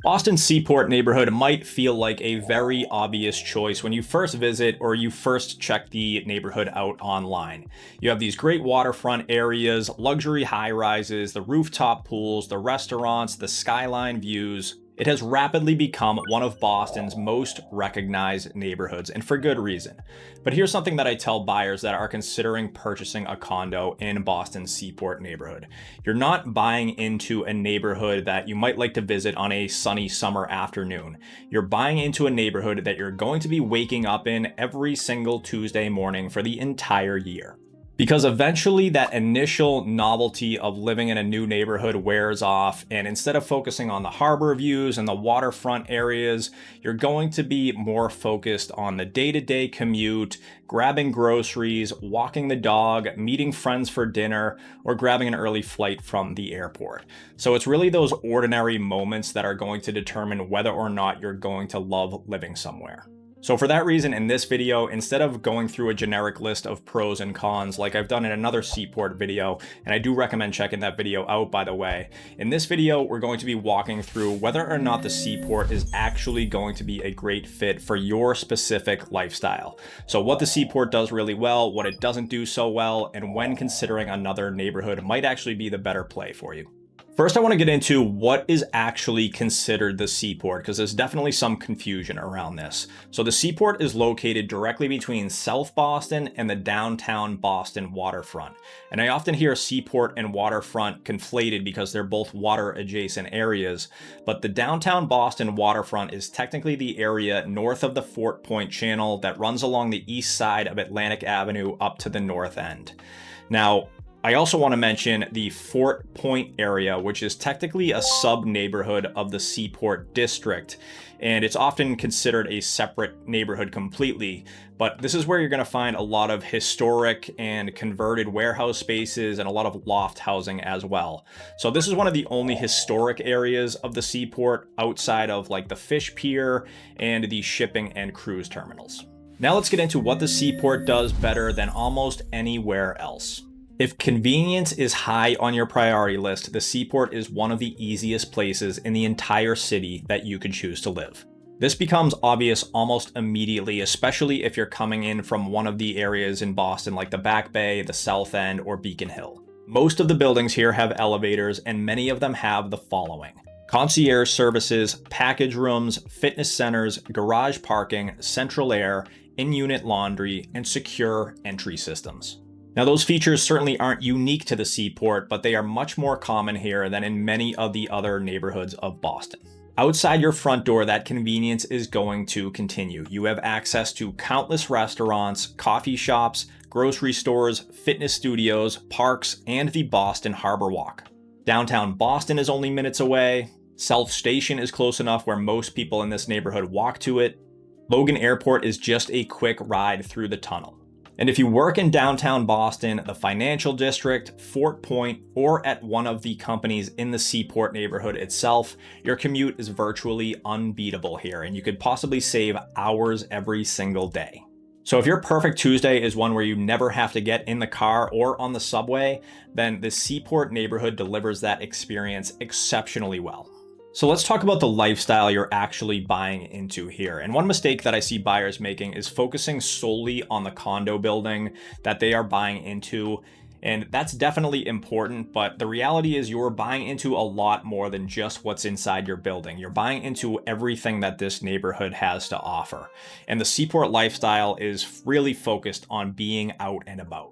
Boston Seaport neighborhood might feel like a very obvious choice when you first visit or you first check the neighborhood out online. You have these great waterfront areas, luxury high rises, the rooftop pools, the restaurants, the skyline views. It has rapidly become one of Boston's most recognized neighborhoods, and for good reason. But here's something that I tell buyers that are considering purchasing a condo in Boston Seaport neighborhood. You're not buying into a neighborhood that you might like to visit on a sunny summer afternoon. You're buying into a neighborhood that you're going to be waking up in every single Tuesday morning for the entire year. Because eventually that initial novelty of living in a new neighborhood wears off, and instead of focusing on the harbor views and the waterfront areas, you're going to be more focused on the day-to-day commute, grabbing groceries, walking the dog, meeting friends for dinner, or grabbing an early flight from the airport. So it's really those ordinary moments that are going to determine whether or not you're going to love living somewhere. So for that reason, in this video, instead of going through a generic list of pros and cons like I've done in another Seaport video, and I do recommend checking that video out by the way, in this video we're going to be walking through whether or not the Seaport is actually going to be a great fit for your specific lifestyle. So what the Seaport does really well, what it doesn't do so well, and when considering another neighborhood might actually be the better play for you. First, I want to get into what is actually considered the Seaport, because there's definitely some confusion around this. So the Seaport is located directly between South Boston and the downtown Boston waterfront. And I often hear Seaport and waterfront conflated because they're both water adjacent areas, but the downtown Boston waterfront is technically the area north of the Fort Point Channel that runs along the east side of Atlantic Avenue up to the north end. Now, I also want to mention the Fort Point area, which is technically a sub-neighborhood of the Seaport district, and it's often considered a separate neighborhood completely, but this is where you're going to find a lot of historic and converted warehouse spaces and a lot of loft housing as well. So this is one of the only historic areas of the Seaport outside of like the fish pier and the shipping and cruise terminals. Now let's get into what the Seaport does better than almost anywhere else. If convenience is high on your priority list, the Seaport is one of the easiest places in the entire city that you could choose to live. This becomes obvious almost immediately, especially if you're coming in from one of the areas in Boston like the Back Bay, the South End, or Beacon Hill. Most of the buildings here have elevators, and many of them have the following: concierge services, package rooms, fitness centers, garage parking, central air, in-unit laundry, and secure entry systems. Now, those features certainly aren't unique to the Seaport, but they are much more common here than in many of the other neighborhoods of Boston. Outside your front door, that convenience is going to continue. You have access to countless restaurants, coffee shops, grocery stores, fitness studios, parks, and the Boston Harbor Walk. Downtown Boston is only minutes away. South Station is close enough where most people in this neighborhood walk to it. Logan Airport is just a quick ride through the tunnel. And if you work in downtown Boston, the financial district, Fort Point, or at one of the companies in the Seaport neighborhood itself, your commute is virtually unbeatable here, and you could possibly save hours every single day. So if your perfect Tuesday is one where you never have to get in the car or on the subway, then the Seaport neighborhood delivers that experience exceptionally well. So let's talk about the lifestyle you're actually buying into here. And one mistake that I see buyers making is focusing solely on the condo building that they are buying into. And that's definitely important, but the reality is you're buying into a lot more than just what's inside your building. You're buying into everything that this neighborhood has to offer. And the Seaport lifestyle is really focused on being out and about.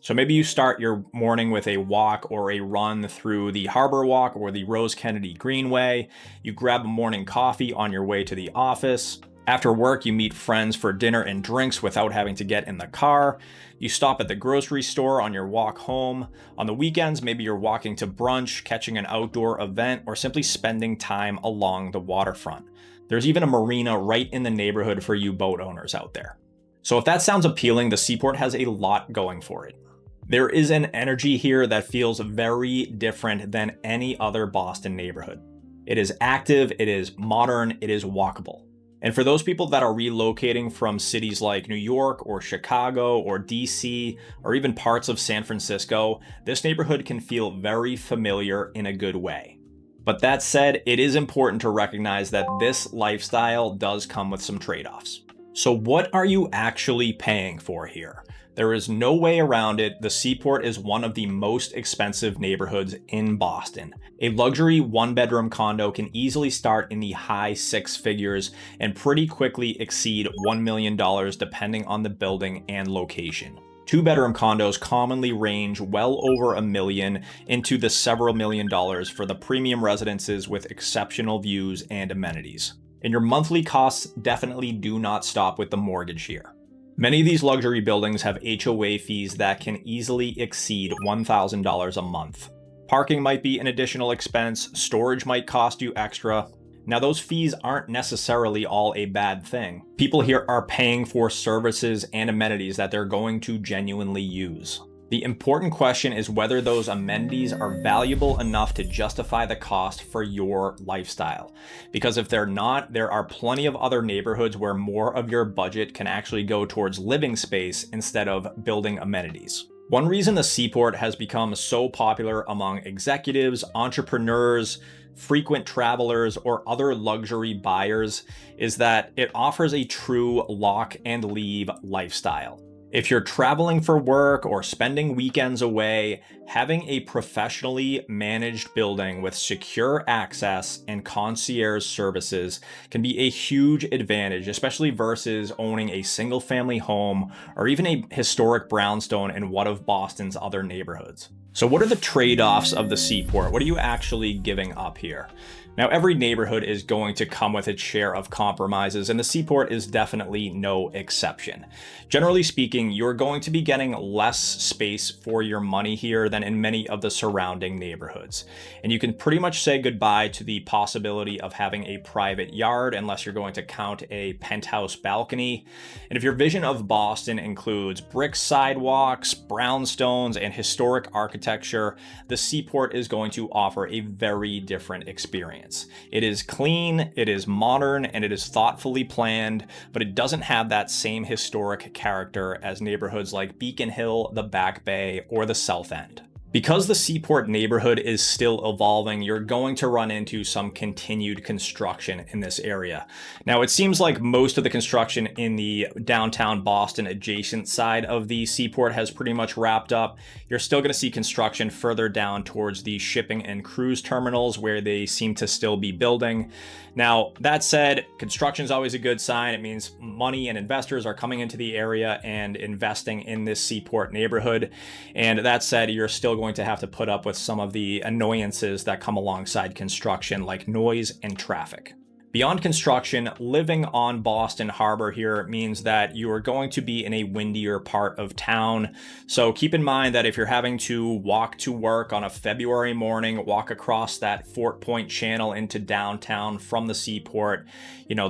So maybe you start your morning with a walk or a run through the Harbor Walk or the Rose Kennedy Greenway. You grab a morning coffee on your way to the office. After work, you meet friends for dinner and drinks without having to get in the car. You stop at the grocery store on your walk home. On the weekends, maybe you're walking to brunch, catching an outdoor event, or simply spending time along the waterfront. There's even a marina right in the neighborhood for you boat owners out there. So if that sounds appealing, the Seaport has a lot going for it. There is an energy here that feels very different than any other Boston neighborhood. It is active, it is modern, it is walkable. And for those people that are relocating from cities like New York or Chicago or DC or even parts of San Francisco, this neighborhood can feel very familiar in a good way. But that said, it is important to recognize that this lifestyle does come with some trade-offs. So what are you actually paying for here? There is no way around it. The Seaport is one of the most expensive neighborhoods in Boston. A luxury one-bedroom condo can easily start in the high six figures and pretty quickly exceed $1 million depending on the building and location. Two-bedroom condos commonly range well over $1 million into the several million dollars for the premium residences with exceptional views and amenities. And your monthly costs definitely do not stop with the mortgage here. Many of these luxury buildings have HOA fees that can easily exceed $1,000 a month. Parking might be an additional expense, storage might cost you extra. Now, those fees aren't necessarily all a bad thing. People here are paying for services and amenities that they're going to genuinely use. The important question is whether those amenities are valuable enough to justify the cost for your lifestyle. Because if they're not, there are plenty of other neighborhoods where more of your budget can actually go towards living space instead of building amenities. One reason the Seaport has become so popular among executives, entrepreneurs, frequent travelers, or other luxury buyers is that it offers a true lock and leave lifestyle. If you're traveling for work or spending weekends away, having a professionally managed building with secure access and concierge services can be a huge advantage, especially versus owning a single-family home or even a historic brownstone in one of Boston's other neighborhoods. So what are the trade-offs of the Seaport? What are you actually giving up here? Now, every neighborhood is going to come with its share of compromises, and the Seaport is definitely no exception. Generally speaking, you're going to be getting less space for your money here than in many of the surrounding neighborhoods. And you can pretty much say goodbye to the possibility of having a private yard unless you're going to count a penthouse balcony. And if your vision of Boston includes brick sidewalks, brownstones, and historic architecture, the Seaport is going to offer a very different experience. It is clean, it is modern, and it is thoughtfully planned, but it doesn't have that same historic character as neighborhoods like Beacon Hill, the Back Bay, or the South End. Because the Seaport neighborhood is still evolving, you're going to run into some continued construction in this area. Now, it seems like most of the construction in the downtown Boston adjacent side of the Seaport has pretty much wrapped up. You're still going to see construction further down towards the shipping and cruise terminals where they seem to still be building. Now, that said, construction is always a good sign. It means money and investors are coming into the area and investing in this Seaport neighborhood. And that said, you're still going to have to put up with some of the annoyances that come alongside construction, like noise and traffic. Beyond construction, living on Boston Harbor here means that you are going to be in a windier part of town. So keep in mind that if you're having to walk to work on a February morning, walk across that Fort Point Channel into downtown from the Seaport,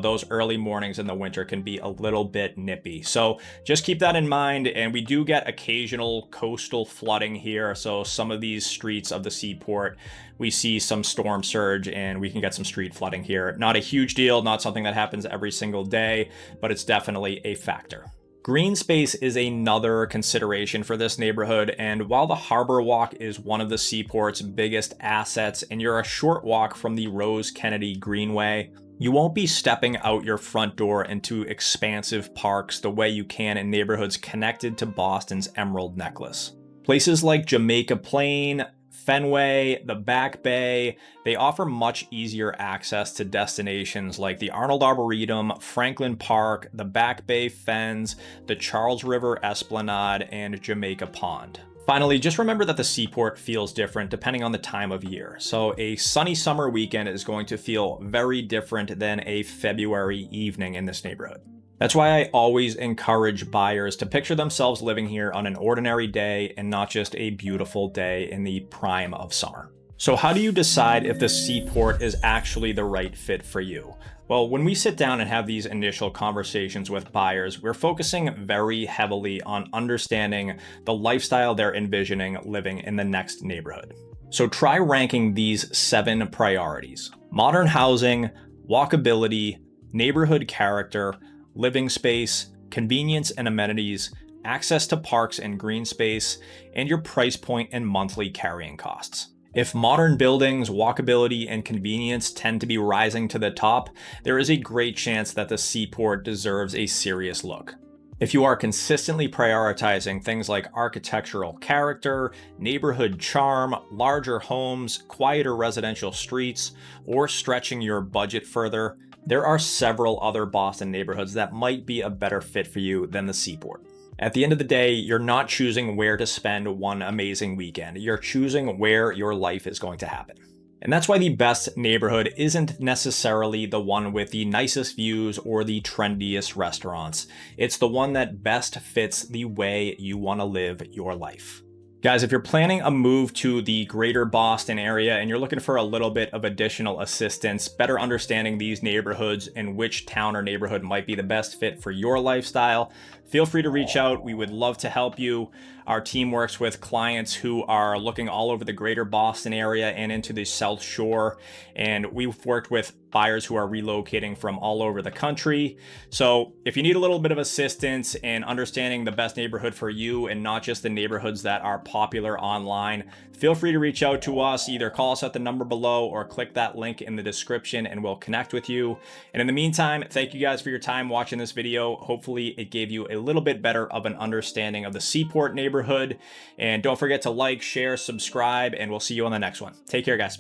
those early mornings in the winter can be a little bit nippy. So just keep that in mind. And we do get occasional coastal flooding here. So some of these streets of the Seaport, we see some storm surge and we can get some street flooding here. Not a huge deal, not something that happens every single day, but it's definitely a factor. Green space is another consideration for this neighborhood, and while the Harbor Walk is one of the Seaport's biggest assets and you're a short walk from the Rose Kennedy Greenway, you won't be stepping out your front door into expansive parks the way you can in neighborhoods connected to Boston's Emerald Necklace. Places like Jamaica Plain, Fenway, the Back Bay, they offer much easier access to destinations like the Arnold Arboretum, Franklin Park, the Back Bay Fens, the Charles River Esplanade, and Jamaica Pond. Finally, just remember that the Seaport feels different depending on the time of year. So a sunny summer weekend is going to feel very different than a February evening in this neighborhood. That's why I always encourage buyers to picture themselves living here on an ordinary day and not just a beautiful day in the prime of summer. So how do you decide if the Seaport is actually the right fit for you? Well, when we sit down and have these initial conversations with buyers, we're focusing very heavily on understanding the lifestyle they're envisioning living in the next neighborhood. So try ranking these 7 priorities: modern housing, walkability, neighborhood character, living space, convenience and amenities, access to parks and green space, and your price point and monthly carrying costs. If modern buildings, walkability, and convenience tend to be rising to the top, there is a great chance that the Seaport deserves a serious look. If you are consistently prioritizing things like architectural character, neighborhood charm, larger homes, quieter residential streets, or stretching your budget further, there are several other Boston neighborhoods that might be a better fit for you than the Seaport. At the end of the day, you're not choosing where to spend one amazing weekend. You're choosing where your life is going to happen. And that's why the best neighborhood isn't necessarily the one with the nicest views or the trendiest restaurants. It's the one that best fits the way you want to live your life. Guys, if you're planning a move to the greater Boston area and you're looking for a little bit of additional assistance, better understanding these neighborhoods and which town or neighborhood might be the best fit for your lifestyle, feel free to reach out. We would love to help you. Our team works with clients who are looking all over the greater Boston area and into the South Shore. And we've worked with buyers who are relocating from all over the country. So if you need a little bit of assistance in understanding the best neighborhood for you and not just the neighborhoods that are popular online, feel free to reach out to us. Either call us at the number below or click that link in the description and we'll connect with you. And in the meantime, thank you guys for your time watching this video. Hopefully it gave you a little bit better of an understanding of the Seaport neighborhood. And don't forget to like, share, subscribe, and we'll see you on the next one. Take care, guys.